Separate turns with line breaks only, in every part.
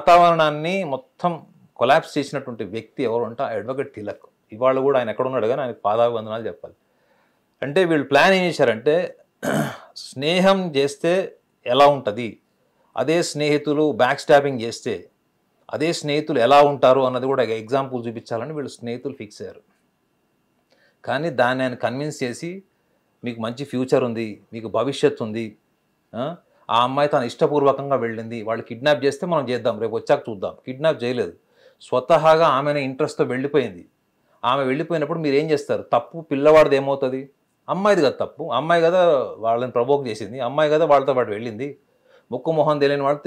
వాతావరణాన్ని మొత్తం కొలాప్స్ చేసినటువంటి వ్యక్తి ఎవరు అంటే అడ్వకేట్ తిలక్. ఇవాళ కూడా ఆయన ఎక్కడ ఉన్నాడు కానీ ఆయనకు పాదాభివందనాలు చెప్పాలి. అంటే వీళ్ళు ప్లాన్ ఏం చేశారంటే స్నేహం చేస్తే ఎలా ఉంటుంది, అదే స్నేహితులు బ్యాక్ స్టాపింగ్ చేస్తే అదే స్నేహితులు ఎలా ఉంటారు అన్నది కూడా ఎగ్జాంపుల్ చూపించాలని వీళ్ళు స్నేహితులు ఫిక్స్ అయ్యారు. కానీ దాన్ని ఆయన కన్విన్స్ చేసి మీకు మంచి ఫ్యూచర్ ఉంది, మీకు భవిష్యత్తు ఉంది, ఆ అమ్మాయి తను ఇష్టపూర్వకంగా వెళ్ళింది, వాళ్ళు కిడ్నాప్ చేస్తే మనం చేద్దాం, రేపు వచ్చాక చూద్దాం. కిడ్నాప్ చేయలేదు, స్వతహాగా ఆమెనే ఇంట్రెస్ట్తో వెళ్ళిపోయింది. ఆమె వెళ్ళిపోయినప్పుడు మీరు ఏం చేస్తారు? తప్పు పిల్లవాడిది ఏమవుతుంది? అమ్మాయిది కదా తప్పు, అమ్మాయి కదా వాళ్ళని ప్రవోక్ చేసింది, అమ్మాయి కదా వాళ్ళతో పాటు వెళ్ళింది. ముక్కు మొహం తెలియని వాళ్ళు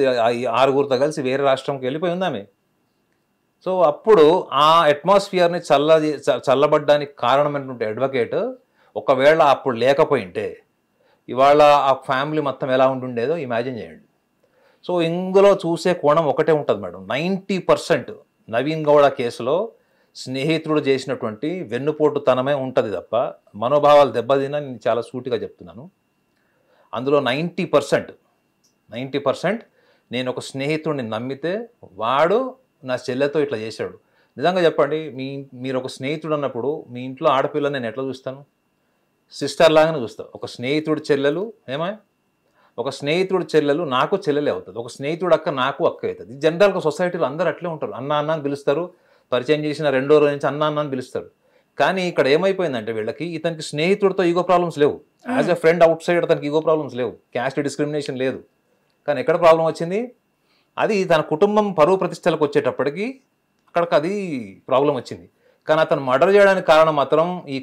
6గురితో కలిసి వేరే రాష్ట్రంకి వెళ్ళిపోయింది ఆమె. సో అప్పుడు ఆ అట్మాస్ఫియర్ని చల్లబడ్డానికి కారణమైనటువంటి అడ్వకేట్ ఒకవేళ అప్పుడు లేకపోయింటే ఇవాళ ఆ ఫ్యామిలీ మొత్తం ఎలా ఉంటుండేదో ఇమాజిన్ చేయండి. సో ఇందులో చూసే కోణం ఒకటే ఉంటుంది మేడం. 90% నవీన్ గౌడ కేసులో స్నేహితుడు చేసినటువంటి వెన్నుపోటుతనమే ఉంటుంది తప్ప మనోభావాలు దెబ్బతిన నేను చాలా సూటిగా చెప్తున్నాను. అందులో 90% నేను ఒక స్నేహితుడిని నమ్మితే వాడు నా చెల్లెతో ఇట్లా చేశాడు. నిజంగా చెప్పండి, మీరు ఒక స్నేహితుడు అన్నప్పుడు మీ ఇంట్లో ఆడపిల్లని నేను ఎట్లా చూస్తాను? సిస్టర్ లాగానే చూస్తాను. ఒక స్నేహితుడి చెల్లెలు ఒక స్నేహితుడి చెల్లెలు నాకు చెల్లెలే అవుతుంది, ఒక స్నేహితుడు అక్క నాకు అక్క అవుతుంది. జనరల్గా సొసైటీలో అందరూ అట్లే ఉంటారు. అన్న అన్న అని పిలుస్తారు, పరిచయం చేసిన రెండో రోజు నుంచి అన్న అన్న అని పిలుస్తారు. కానీ ఇక్కడ ఏమైపోయిందంటే వీళ్ళకి ఇతనికి స్నేహితుడితో ఈగో ప్రాబ్లమ్స్ లేవు, as a friend out side తనకి ఈగో ప్రాబ్లమ్స్ లేవు, క్యాస్ట్ డిస్క్రిమినేషన్ లేదు. కానీ ఎక్కడ ప్రాబ్లం వచ్చింది? అది తన కుటుంబం పరువు ప్రతిష్టలకు వచ్చేటప్పటికి అక్కడికి అది ప్రాబ్లం వచ్చింది. కానీ అతను మర్డర్ చేయడానికి కారణం మాత్రం ఈ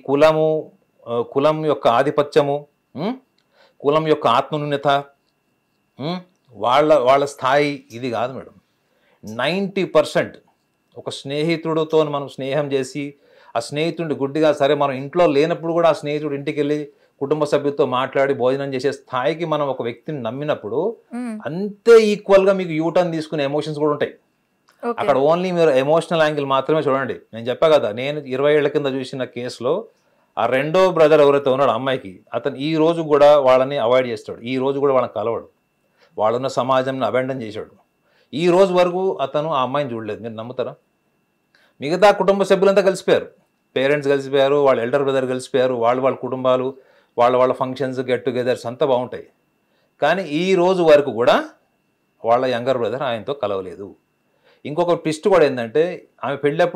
కులం యొక్క ఆధిపత్యము, కులం యొక్క ఆత్మన్యూన్యత, వాళ్ళ స్థాయి ఇది కాదు మేడం. 90% ఒక స్నేహితుడితో మనం స్నేహం చేసి ఆ స్నేహితుడిని గుడ్డిగా సరే మనం ఇంట్లో లేనప్పుడు కూడా ఆ స్నేహితుడు ఇంటికి వెళ్ళి కుటుంబ సభ్యులతో మాట్లాడి భోజనం చేసే స్థాయికి మనం ఒక వ్యక్తిని నమ్మినప్పుడు అంతే ఈక్వల్గా మీకు యూటర్న్ తీసుకునే ఎమోషన్స్ కూడా ఉంటాయి. అక్కడ ఓన్లీ మీరు ఎమోషనల్ యాంగిల్ మాత్రమే చూడండి. నేను చెప్పా కదా, నేను 20 ఏళ్ల కింద చూసిన కేసులో ఆ రెండో బ్రదర్ ఎవరైతే ఉన్నాడో అమ్మాయికి, అతను ఈ రోజు కూడా వాళ్ళని అవాయిడ్ చేస్తాడు, ఈ రోజు కూడా వాళ్ళని కలవడు, వాళ్ళున్న సమాజంని అబెండన్ చేశాడు. ఈ రోజు వరకు అతను ఆ అమ్మాయిని చూడలేదు. మీరు నమ్ముతారా? మిగతా కుటుంబ సభ్యులంతా కలిసిపోయారు, పేరెంట్స్ కలిసిపోయారు, వాళ్ళ ఎల్డర్ బ్రదర్ కలిసిపోయారు, వాళ్ళ కుటుంబాలు వాళ్ళ ఫంక్షన్స్ గెట్ టుగెదర్స్ అంతా బాగుంటాయి. కానీ ఈ రోజు వరకు కూడా వాళ్ళ యంగర్ బ్రదర్ ఆయనతో కలవలేదు. ఇంకొక ట్విస్ట్ కూడా ఏంటంటే ఆమె పెళ్ళప్పుడు